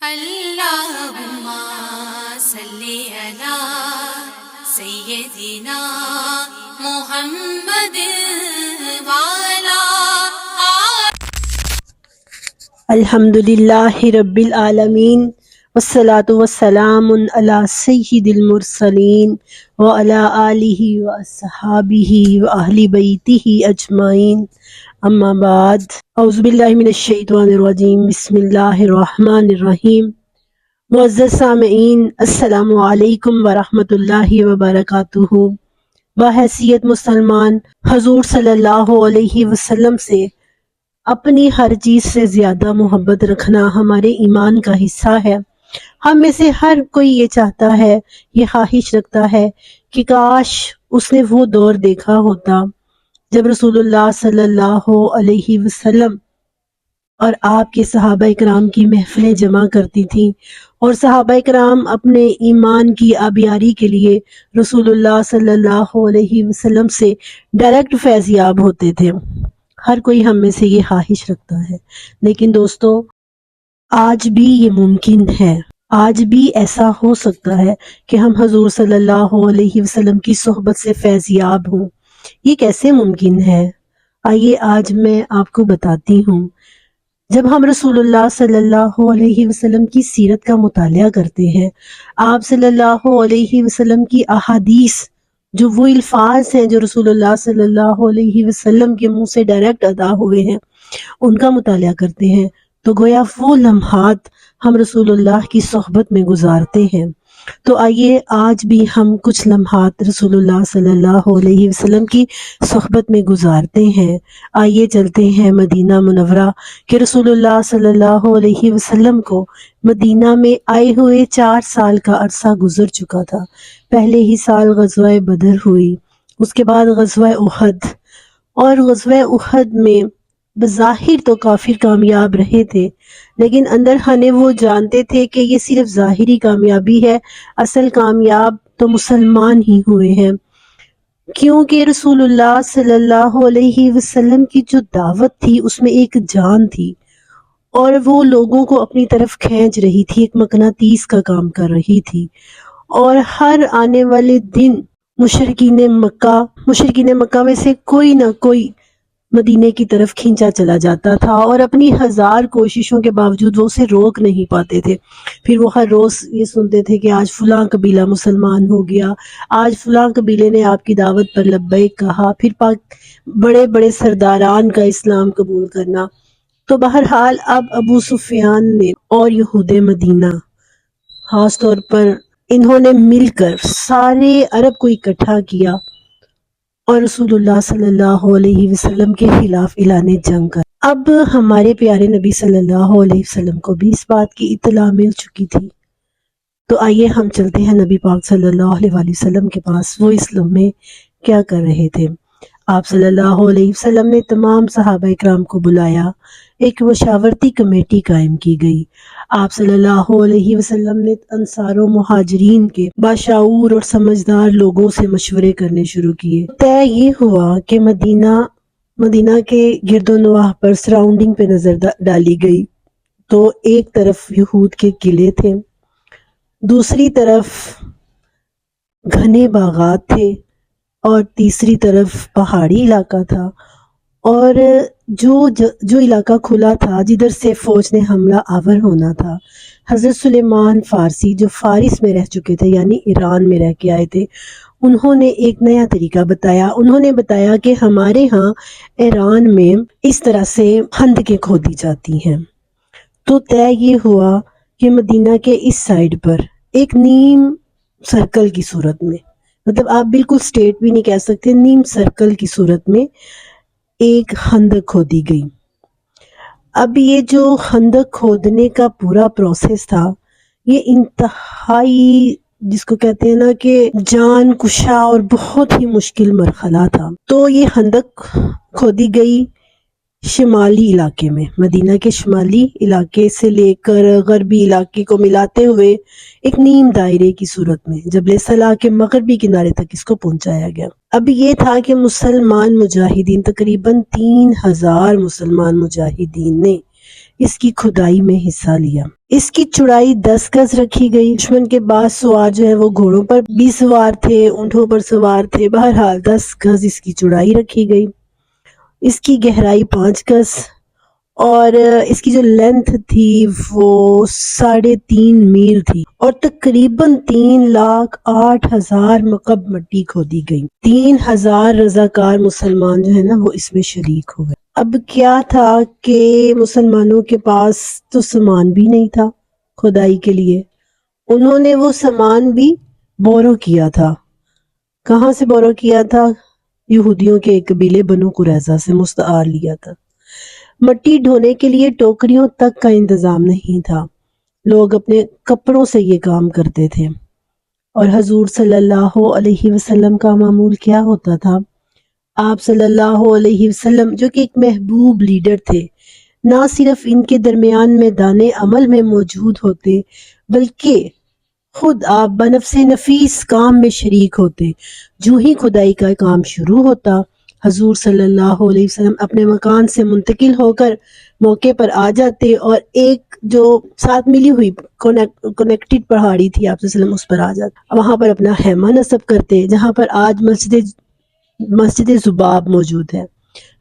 اللهم صل على سيدنا محمد وعلى الحمد للہ رب العالمین والصلاة والسلام علی سید المرسلین وعلی آلہ واصحابہ واہل بیتہ اجمعین، اما بعد، اعوذ باللہ من الشیطان الرجیم، بسم اللہ الرحمن الرحیم۔ معزز سامعین، السلام علیکم ورحمۃ اللہ وبرکاتہ۔ بحیثیت مسلمان، حضور صلی اللہ علیہ وسلم سے اپنی ہر چیز سے زیادہ محبت رکھنا ہمارے ایمان کا حصہ ہے۔ ہم میں سے ہر کوئی یہ چاہتا ہے، یہ خواہش رکھتا ہے کہ کاش اس نے وہ دور دیکھا ہوتا جب رسول اللہ صلی اللہ علیہ وسلم اور آپ کے صحابہ کرام کی محفلیں جمع کرتی تھیں، اور صحابہ کرام اپنے ایمان کی آبیاری کے لیے رسول اللہ صلی اللہ علیہ وسلم سے ڈائریکٹ فیض یاب ہوتے تھے۔ ہر کوئی ہم میں سے یہ خواہش رکھتا ہے، لیکن دوستو، آج بھی یہ ممکن ہے، آج بھی ایسا ہو سکتا ہے کہ ہم حضور صلی اللہ علیہ وسلم کی صحبت سے فیض یاب ہوں۔ یہ کیسے ممکن ہے؟ آئیے آج میں آپ کو بتاتی ہوں۔ جب ہم رسول اللہ صلی اللہ علیہ وسلم کی سیرت کا مطالعہ کرتے ہیں، آپ صلی اللہ علیہ وسلم کی احادیث، جو وہ الفاظ ہیں جو رسول اللہ صلی اللہ علیہ وسلم کے منہ سے ڈائریکٹ ادا ہوئے ہیں، ان کا مطالعہ کرتے ہیں تو گویا وہ لمحات ہم رسول اللہ کی صحبت میں گزارتے ہیں۔ تو آئیے آج بھی ہم کچھ لمحات رسول اللہ صلی اللہ علیہ وسلم کی صحبت میں گزارتے ہیں۔ آئیے چلتے ہیں مدینہ منورہ، کہ رسول اللہ صلی اللہ علیہ وسلم کو مدینہ میں آئے ہوئے 4 سال کا عرصہ گزر چکا تھا۔ پہلے ہی سال غزوہ بدر ہوئی، اس کے بعد غزوہ احد، اور غزوہ احد میں بظاہر تو کافر کامیاب رہے تھے، لیکن اندر خانے وہ جانتے تھے کہ یہ صرف ظاہری کامیابی ہے، اصل کامیاب تو مسلمان ہی ہوئے ہیں، کیونکہ رسول اللہ صلی اللہ علیہ وسلم کی جو دعوت تھی اس میں ایک جان تھی، اور وہ لوگوں کو اپنی طرف کھینچ رہی تھی، ایک مقناطیس کا کام کر رہی تھی۔ اور ہر آنے والے دن مشرکین مکہ میں سے کوئی نہ کوئی مدینے کی طرف کھینچا چلا جاتا تھا، اور اپنی 1000 کوششوں کے باوجود وہ اسے روک نہیں پاتے تھے۔ پھر وہ ہر روز یہ سنتے تھے کہ آج فلاں قبیلہ مسلمان ہو گیا، آج فلاں قبیلے نے آپ کی دعوت پر لبیک کہا، پھر بڑے بڑے سرداران کا اسلام قبول کرنا۔ تو بہرحال اب ابو سفیان نے اور یہود مدینہ خاص طور پر انہوں نے مل کر سارے عرب کو اکٹھا کیا اور رسول اللہ صلی اللہ علیہ وسلم کے خلاف اعلان جنگ کر۔ اب ہمارے پیارے نبی صلی اللہ علیہ وسلم کو بھی اس بات کی اطلاع مل چکی تھی، تو آئیے ہم چلتے ہیں نبی پاک صلی اللہ علیہ وسلم کے پاس، وہ اس لمحے کیا کر رہے تھے۔ آپ صلی اللہ علیہ وسلم نے تمام صحابہ اکرام کو بلایا، ایک مشاورتی کمیٹی قائم کی گئی۔ آپ صلی اللہ علیہ وسلم نے انصار و مہاجرین کے باشعور اور سمجھدار لوگوں سے مشورے کرنے شروع کیے۔ طے یہ ہوا کہ مدینہ کے گرد و نواح پر سراؤنڈنگ پہ نظر ڈالی گئی، تو ایک طرف یہود کے قلعے تھے، دوسری طرف گھنے باغات تھے، اور تیسری طرف پہاڑی علاقہ تھا، اور جو علاقہ کھلا تھا جدھر سے فوج نے حملہ آور ہونا تھا، حضرت سلیمان فارسی جو فارس میں رہ چکے تھے، یعنی ایران میں رہ کے آئے تھے، انہوں نے ایک نیا طریقہ بتایا۔ انہوں نے بتایا کہ ہمارے ہاں ایران میں اس طرح سے خندقیں کھودی جاتی ہیں۔ تو طے یہ ہوا کہ مدینہ کے اس سائیڈ پر ایک نیم سرکل کی صورت میں، مطلب آپ بالکل سٹیٹ بھی نہیں کہہ سکتے، نیم سرکل کی صورت میں ایک خندق کھودی گئی۔ اب یہ جو خندق کھودنے کا پورا پروسیس تھا، یہ انتہائی، جس کو کہتے ہیں نا کہ جان کشا اور بہت ہی مشکل مرحلہ تھا۔ تو یہ خندق کھودی گئی شمالی علاقے میں، مدینہ کے شمالی علاقے سے لے کر غربی علاقے کو ملاتے ہوئے ایک نیم دائرے کی صورت میں جبل صلاح کے مغربی کنارے تک اس کو پہنچایا گیا۔ اب یہ تھا کہ مسلمان مجاہدین، تقریباً 3000 مسلمان مجاہدین نے اس کی کھدائی میں حصہ لیا۔ اس کی چوڑائی 10 گز رکھی گئی۔ دشمن کے بعض سوار جو ہے وہ گھوڑوں پر بھی سوار تھے، اونٹوں پر سوار تھے، بہرحال 10 گز اس کی چوڑائی رکھی گئی۔ اس کی گہرائی 5 گز اور اس کی جو لینتھ تھی وہ 3.5 میل تھی، اور تقریباً 3,08,000 مکعب مٹی کھودی گئی۔ 3,000 رضاکار مسلمان جو ہے نا وہ اس میں شریک ہوئے۔ اب کیا تھا کہ مسلمانوں کے پاس تو سامان بھی نہیں تھا کھدائی کے لیے، انہوں نے وہ سامان بھی بورو کیا تھا۔ کہاں سے بورو کیا تھا؟ یہودیوں کے ایک قبیلے بنو قریظہ سے مستعار لیا تھا۔ مٹی ڈھونے کے لیے ٹوکریوں تک کا انتظام نہیں تھا، لوگ اپنے کپڑوں سے یہ کام کرتے تھے۔ اور حضور صلی اللہ علیہ وسلم کا معمول کیا ہوتا تھا؟ آپ صلی اللہ علیہ وسلم جو کہ ایک محبوب لیڈر تھے، نہ صرف ان کے درمیان میدان عمل میں موجود ہوتے بلکہ خود آپ بنفس نفیس کام میں شریک ہوتے۔ جو ہی کھدائی کا کام شروع ہوتا، حضور صلی اللہ علیہ وسلم اپنے مکان سے منتقل ہو کر موقع پر آ جاتے اور ایک جو ساتھ ملی ہوئی کنیکٹڈ پہاڑی تھی آپ صلی اللہ علیہ وسلم اس پر آ جاتے، وہاں پر اپنا خیمہ نصب کرتے، جہاں پر آج مسجد زباب موجود ہے۔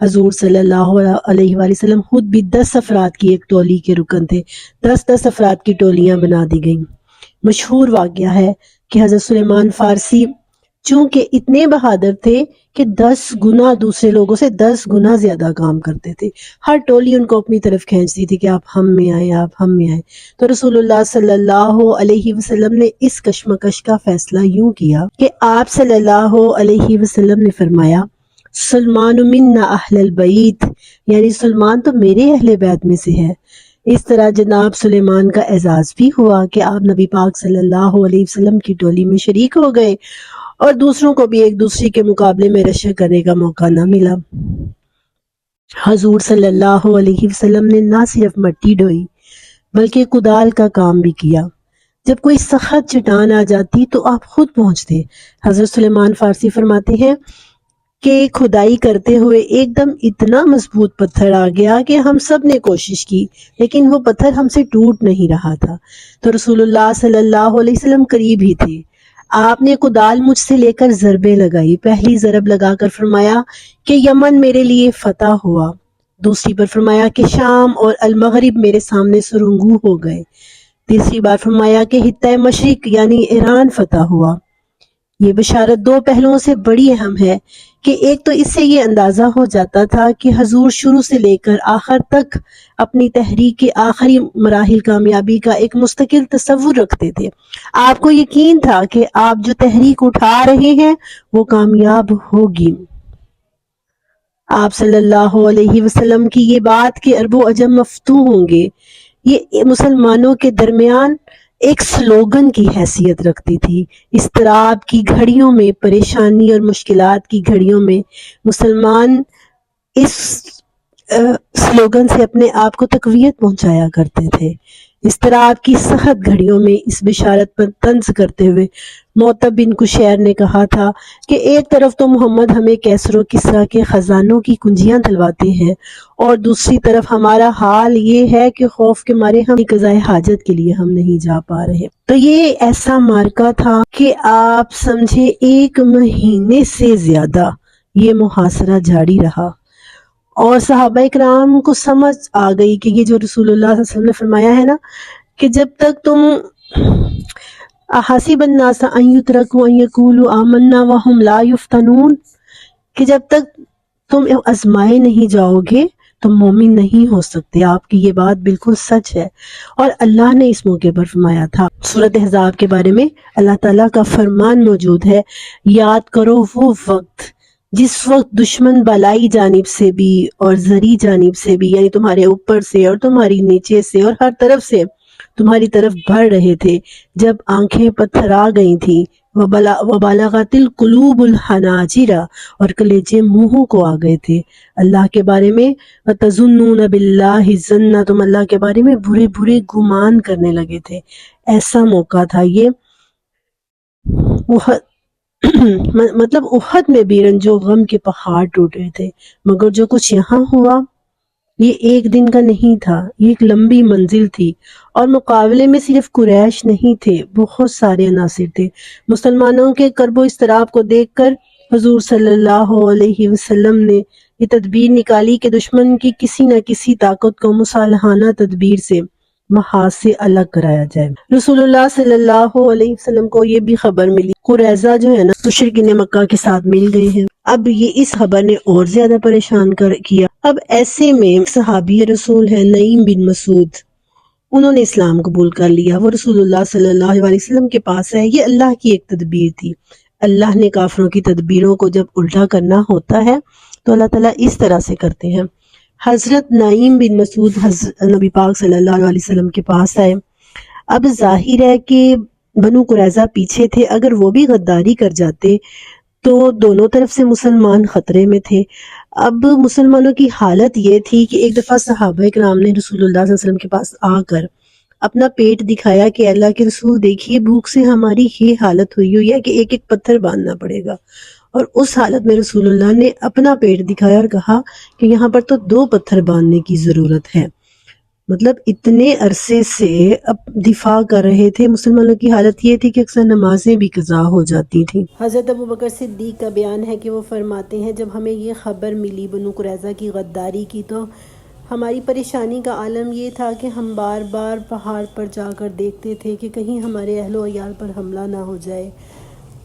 حضور صلی اللہ علیہ وآلہ وسلم خود بھی 10 افراد کی ایک ٹولی کے رکن تھے۔ 10 افراد کی ٹولیاں بنا دی گئیں۔ مشہور واقعہ ہے کہ حضرت سلیمان فارسی چونکہ اتنے بہادر تھے کہ 10 گنا دوسرے لوگوں سے 10 گنا زیادہ کام کرتے تھے، ہر ٹولی ان کو اپنی طرف کھینچتی تھی کہ آپ ہم میں آئیں، آپ ہم میں آئیں۔ تو رسول اللہ صلی اللہ علیہ وسلم نے اس کشمکش کا فیصلہ یوں کیا کہ آپ صلی اللہ علیہ وسلم نے فرمایا، سلمان منا اہل البیت، یعنی سلمان تو میرے اہل بیت میں سے ہے۔ اس طرح جناب سلیمان کا اعزاز بھی ہوا کہ آپ نبی پاک صلی اللہ علیہ وسلم کی ٹولی میں شریک ہو گئے اور دوسروں کو بھی ایک دوسرے کے مقابلے میں رشک کرنے کا موقع نہ ملا۔ حضور صلی اللہ علیہ وسلم نے نہ صرف مٹی ڈھوئی بلکہ کدال کا کام بھی کیا۔ جب کوئی سخت چٹان آ جاتی تو آپ خود پہنچتے۔ حضرت سلیمان فارسی فرماتے ہیں کہ کھدائی کرتے ہوئے ایک دم اتنا مضبوط پتھر آ گیا کہ ہم سب نے کوشش کی لیکن وہ پتھر ہم سے ٹوٹ نہیں رہا تھا۔ تو رسول اللہ صلی اللہ علیہ وسلم قریب ہی تھے، آپ نے کدال مجھ سے لے کر ضربیں لگائی۔ پہلی ضرب لگا کر فرمایا کہ یمن میرے لیے فتح ہوا، دوسری پر فرمایا کہ شام اور المغرب میرے سامنے سرنگوں ہو گئے، تیسری بار فرمایا کہ خطہ مشرق یعنی ایران فتح ہوا۔ یہ بشارت 2 پہلوؤں سے بڑی اہم ہے کہ ایک تو اس سے یہ اندازہ ہو جاتا تھا کہ حضور شروع سے لے کر آخر تک اپنی تحریک کے آخری مراحل کامیابی کا ایک مستقل تصور رکھتے تھے۔ آپ کو یقین تھا کہ آپ جو تحریک اٹھا رہے ہیں وہ کامیاب ہوگی۔ آپ صلی اللہ علیہ وسلم کی یہ بات کہ عرب و عجم مفتون ہوں گے، یہ مسلمانوں کے درمیان ایک سلوگن کی حیثیت رکھتی تھی۔ اضطراب کی گھڑیوں میں، پریشانی اور مشکلات کی گھڑیوں میں مسلمان اس سلوگن سے اپنے آپ کو تقویت پہنچایا کرتے تھے۔ اضطراب کی سخت گھڑیوں میں اس بشارت پر طنز کرتے ہوئے معتب بن قشیر نے کہا تھا کہ ایک طرف تو محمد ہمیں کیسر و کسریٰ کے خزانوں کی کنجیاں دلواتے ہیں اور دوسری طرف ہمارا حال یہ ہے کہ خوف کے مارے ہم قضائے حاجت کے لیے ہم نہیں جا پا رہے۔ تو یہ ایسا معرکہ تھا کہ آپ سمجھے 1 مہینے سے زیادہ یہ محاصرہ جاری رہا، اور صحابہ اکرام کو سمجھ آ گئی کہ یہ جو رسول اللہ صلی اللہ علیہ وسلم نے فرمایا ہے نا کہ جب تک تم حسب الناس ان یترکوا ان یقولوا آمنا وهم لا یفتنون، کہ جب تک تم آزمائے نہیں جاؤ گے تم مومن نہیں ہو سکتے۔ آپ کی یہ بات بالکل سچ ہے، اور اللہ نے اس موقع پر فرمایا تھا سورۃ احزاب کے بارے میں اللہ تعالیٰ کا فرمان موجود ہے، یاد کرو وہ وقت جس وقت دشمن بالائی جانب سے بھی اور زری جانب سے بھی، یعنی تمہارے اوپر سے اور تمہاری نیچے سے اور ہر طرف سے تمہاری طرف بڑھ رہے تھے، جب آنکھیں پتھرا گئی تھیں، وَبَلَغَتِ الْقُلُوبُ الْحَنَاجِرَ، اور کلیجے منہوں کو آ گئے تھے اللہ کے بارے میں، وَتَظُنُّونَ بِاللَّهِ الظُّنَّ، تم اللہ کے بارے میں برے برے گمان کرنے لگے تھے۔ ایسا موقع تھا یہ، مطلب احد میں بھی رنج و غم کے پہاڑ ٹوٹ رہے تھے، مگر جو کچھ یہاں ہوا یہ ایک دن کا نہیں تھا، یہ ایک لمبی منزل تھی، اور مقابلے میں صرف قریش نہیں تھے، بہت سارے عناصر تھے۔ مسلمانوں کے کرب و اضطراب کو دیکھ کر حضور صلی اللہ علیہ وسلم نے یہ تدبیر نکالی کہ دشمن کی کسی نہ کسی طاقت کو مصالحانہ تدبیر سے محاذ سے الگ کرایا جائے۔ رسول اللہ صلی اللہ علیہ وسلم کو یہ بھی خبر ملی، قریظہ جو ہے نا مشرکین مکہ کے ساتھ مل گئے ہیں۔ اب یہ اس خبر نے اور زیادہ پریشان کیا۔ اب ایسے میں صحابی رسول ہے نعیم بن مسعود، انہوں نے اسلام قبول کر لیا۔ وہ رسول اللہ صلی اللہ علیہ وسلم کے پاس ہے۔ یہ اللہ کی ایک تدبیر تھی۔ اللہ نے کافروں کی تدبیروں کو جب الٹا کرنا ہوتا ہے تو اللہ تعالیٰ اس طرح سے کرتے ہیں۔ حضرت نعیم بن مسعود نبی پاک صلی اللہ علیہ وسلم کے پاس آئے۔ اب ظاہر ہے کہ بنو قریظہ پیچھے تھے، اگر وہ بھی غداری کر جاتے تو دونوں طرف سے مسلمان خطرے میں تھے۔ اب مسلمانوں کی حالت یہ تھی کہ ایک دفعہ صحابہ کرام نے رسول اللہ صلی اللہ علیہ وسلم کے پاس آ کر اپنا پیٹ دکھایا کہ اللہ کے رسول دیکھیے بھوک سے ہماری یہ حالت ہوئی ہے کہ ایک ایک پتھر باندھنا پڑے گا، اور اس حالت میں رسول اللہ نے اپنا پیٹ دکھایا اور کہا کہ یہاں پر تو 2 پتھر باندھنے کی ضرورت ہے۔ مطلب اتنے عرصے سے اب دفاع کر رہے تھے۔ مسلمانوں کی حالت یہ تھی کہ اکثر نمازیں بھی قضا ہو جاتی تھیں۔ حضرت ابوبکر صدیق کا بیان ہے کہ وہ فرماتے ہیں جب ہمیں یہ خبر ملی بنو قریظہ کی غداری کی تو ہماری پریشانی کا عالم یہ تھا کہ ہم بار بار پہاڑ پر جا کر دیکھتے تھے کہ کہیں ہمارے اہل و عیال پر حملہ نہ ہو جائے،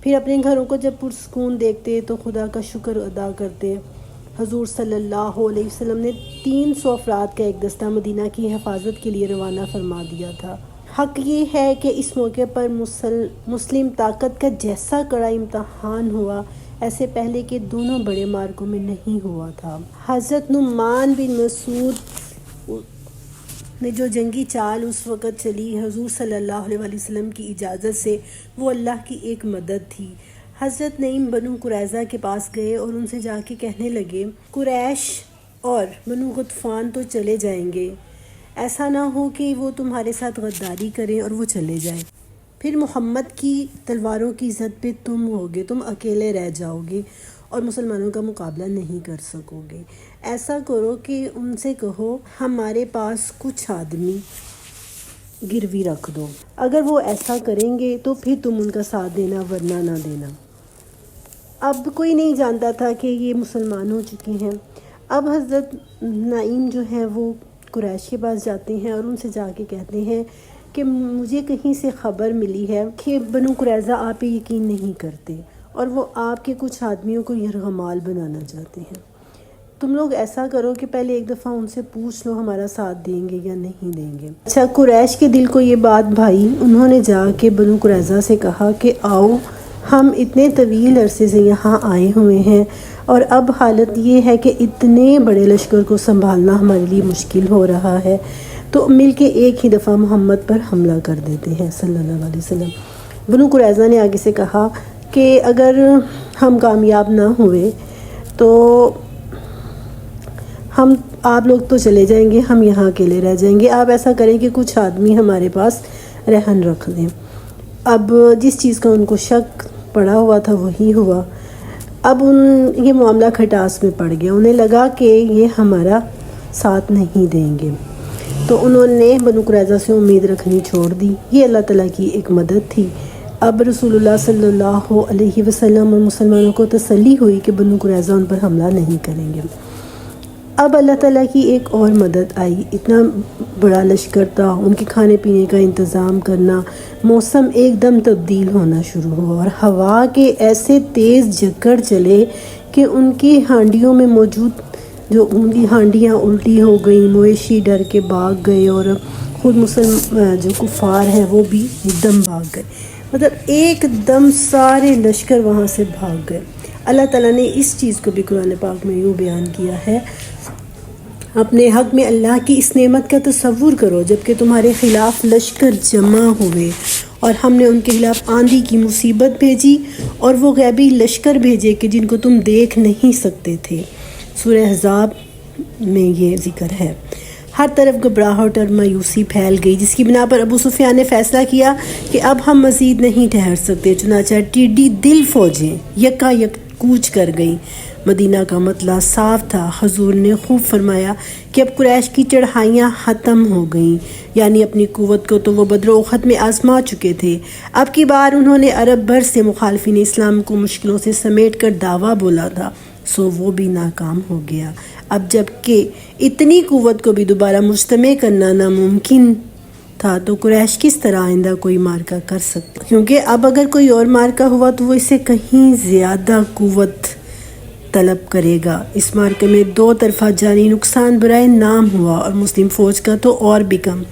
پھر اپنے گھروں کو جب پرسکون دیکھتے تو خدا کا شکر ادا کرتے۔ حضور صلی اللہ علیہ وسلم نے 300 افراد کا ایک دستہ مدینہ کی حفاظت کے لیے روانہ فرما دیا تھا۔ حق یہ ہے کہ اس موقع پر مسلم طاقت کا جیسا کڑا امتحان ہوا ایسے پہلے کے دونوں بڑے معرکوں میں نہیں ہوا تھا۔ حضرت نعمان بن مسعود نے جو جنگی چال اس وقت چلی حضور صلی اللہ علیہ وسلم کی اجازت سے، وہ اللہ کی ایک مدد تھی۔ حضرت نعیم بنو قریظہ کے پاس گئے اور ان سے جا کے کہنے لگے قریش اور بنو غطفان تو چلے جائیں گے، ایسا نہ ہو کہ وہ تمہارے ساتھ غداری کریں اور وہ چلے جائیں، پھر محمد کی تلواروں کی زد پہ تم ہوگے، تم اکیلے رہ جاؤ گے اور مسلمانوں کا مقابلہ نہیں کر سکو گے۔ ایسا کرو کہ ان سے کہو ہمارے پاس کچھ آدمی گروی رکھ دو، اگر وہ ایسا کریں گے تو پھر تم ان کا ساتھ دینا ورنہ نہ دینا۔ اب کوئی نہیں جانتا تھا کہ یہ مسلمان ہو چکے ہیں۔ اب حضرت نعیم جو ہے وہ قریش کے پاس جاتے ہیں اور ان سے جا کے کہتے ہیں کہ مجھے کہیں سے خبر ملی ہے کہ بنو قریظہ آپ پہ یقین نہیں کرتے اور وہ آپ کے کچھ آدمیوں کو یرغمال بنانا چاہتے ہیں۔ تم لوگ ایسا کرو کہ پہلے ایک دفعہ ان سے پوچھ لو ہمارا ساتھ دیں گے یا نہیں دیں گے۔ اچھا، قریش کے دل کو یہ بات بھائی، انہوں نے جا کے بنو قریظہ سے کہا کہ آؤ، ہم اتنے طویل عرصے سے یہاں آئے ہوئے ہیں اور اب حالت یہ ہے کہ اتنے بڑے لشکر کو سنبھالنا ہمارے لیے مشکل ہو رہا ہے، تو مل کے ایک ہی دفعہ محمد پر حملہ کر دیتے ہیں صلی اللہ علیہ وسلم۔ بنو قریظہ نے آگے سے کہا کہ اگر ہم کامیاب نہ ہوئے تو آپ لوگ تو چلے جائیں گے، ہم یہاں اکیلے رہ جائیں گے، آپ ایسا کریں کہ کچھ آدمی ہمارے پاس رہن رکھ دیں۔ اب جس چیز کا ان کو شک پڑا ہوا تھا وہی ہوا۔ اب یہ معاملہ کھٹاس میں پڑ گیا، انہیں لگا کہ یہ ہمارا ساتھ نہیں دیں گے، تو انہوں نے بنو قریظہ سے امید رکھنی چھوڑ دی۔ یہ اللہ تعالیٰ کی ایک مدد تھی۔ اب رسول اللہ صلی اللہ علیہ وسلم اور مسلمانوں کو تسلی ہوئی کہ بنو قریظہ ان پر حملہ نہیں کریں گے۔ اب اللہ تعالیٰ کی ایک اور مدد آئی، اتنا بڑا لشکر تھا، ان کے کھانے پینے کا انتظام کرنا، موسم ایک دم تبدیل ہونا شروع ہوا اور ہوا کے ایسے تیز جھکڑ چلے کہ ان کی ہانڈیوں میں موجود جو ان کی ہانڈیاں الٹی ہو گئیں، مویشی ڈر کے بھاگ گئے اور خود جو کفار ہیں وہ بھی ایک دم بھاگ گئے، مطلب ایک دم سارے لشکر وہاں سے بھاگ گئے۔ اللہ تعالیٰ نے اس چیز کو بھی قرآن پاک میں یوں بیان کیا ہے، اپنے حق میں اللہ کی اس نعمت کا تصور کرو جبکہ تمہارے خلاف لشکر جمع ہوئے اور ہم نے ان کے خلاف آندھی کی مصیبت بھیجی اور وہ غیبی لشکر بھیجے کہ جن کو تم دیکھ نہیں سکتے تھے۔ سورہ احزاب میں یہ ذکر ہے۔ ہر طرف گھبراہٹ اور مایوسی پھیل گئی، جس کی بنا پر ابو سفیان نے فیصلہ کیا کہ اب ہم مزید نہیں ٹھہر سکتے، چنانچہ ٹیڈی دل فوجیں یکا یک کوچ کر گئیں۔ مدینہ کا مطلع صاف تھا۔ حضور نے خوب فرمایا کہ اب قریش کی چڑھائیاں ختم ہو گئیں، یعنی اپنی قوت کو تو وہ بدر و احد میں آزما چکے تھے۔ اب کی بار انہوں نے عرب بھر سے مخالفین اسلام کو مشکلوں سے سمیٹ کر دعویٰ بولا تھا، سو وہ بھی ناکام ہو گیا۔ اب جب کہ اتنی قوت کو بھی دوبارہ مجتمع کرنا ناممکن تھا تو قریش کس طرح آئندہ کوئی مارکہ کر سکتا، کیونکہ اب اگر کوئی اور مارکہ ہوا تو وہ اس سے کہیں زیادہ قوت طلب کرے گا۔ اس مارکے میں دو طرفہ جانی نقصان برائے نام ہوا اور مسلم فوج کا تو اور بھی کم۔